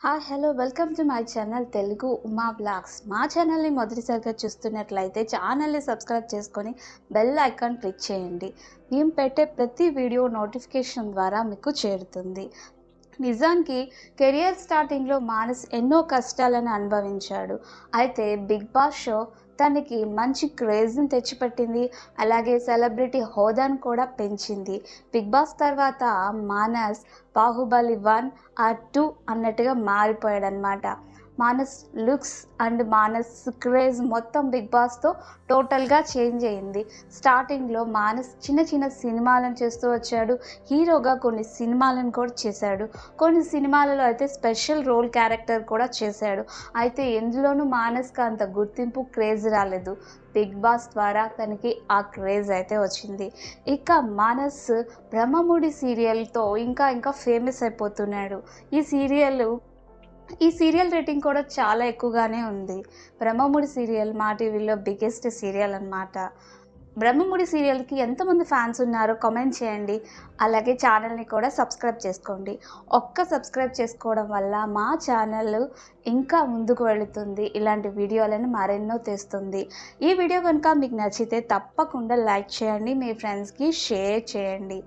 Hi hello welcome to my channel Telugu Uma blogs. మా ఛానల్ని మొదటిసారిగా చూస్తున్నట్లయితే ఛానల్ని సబ్స్క్రైబ్ చేసుకొని బెల్ ఐకాన్ క్లిక్ చేయండి. మేము పెట్టే ప్రతి వీడియో నోటిఫికేషన్ ద్వారా మీకు చేరుతుంది. నిజానికి కెరియర్ స్టార్టింగ్లో మానస్ ఎన్నో కష్టాలను అనుభవించాడు. అయితే బిగ్ బాస్ షో తనకి మంచి క్రేజ్ని తెచ్చిపెట్టింది, అలాగే సెలబ్రిటీ హోదాను కూడా పెంచింది. బిగ్ బాస్ తర్వాత మానస్ బాహుబలి 1 ఆర్ 2 అన్నట్టుగా మారిపోయాడనమాట. Manas looks and Manas craze మొత్తం బిగ్ బాస్తో టోటల్గా చేంజ్ అయింది. స్టార్టింగ్లో మానస్ చిన్న చిన్న సినిమాలను చేస్తూ వచ్చాడు. హీరోగా కొన్ని సినిమాలను కూడా చేశాడు. కొన్ని సినిమాలలో అయితే స్పెషల్ రోల్ క్యారెక్టర్ కూడా చేశాడు. అయితే ఎందులోనూ మానస్కి అంత గుర్తింపు క్రేజ్ రాలేదు. బిగ్ బాస్ ద్వారా తనకి ఆ క్రేజ్ అయితే వచ్చింది. ఇక మానస్ బ్రహ్మముడి సీరియల్తో ఇంకా ఫేమస్ అయిపోతున్నాడు. ఈ సీరియల్ రేటింగ్ కూడా చాలా ఎక్కువగానే ఉంది. బ్రహ్మముడి సీరియల్ మా టీవీలో బిగ్గెస్ట్ సీరియల్ అన్నమాట. బ్రహ్మముడి సీరియల్కి ఎంతమంది ఫ్యాన్స్ ఉన్నారో కామెంట్ చేయండి. అలాగే ఛానల్ని కూడా సబ్స్క్రైబ్ చేసుకోండి. సబ్స్క్రైబ్ చేసుకోవడం వల్ల మా ఛానల్ ఇంకా ముందుకు వెళుతుంది. ఇలాంటి వీడియోలను మరెన్నో తెస్తుంది. ఈ వీడియో కనుక మీకు నచ్చితే తప్పకుండా లైక్ చేయండి, మీ ఫ్రెండ్స్కి షేర్ చేయండి.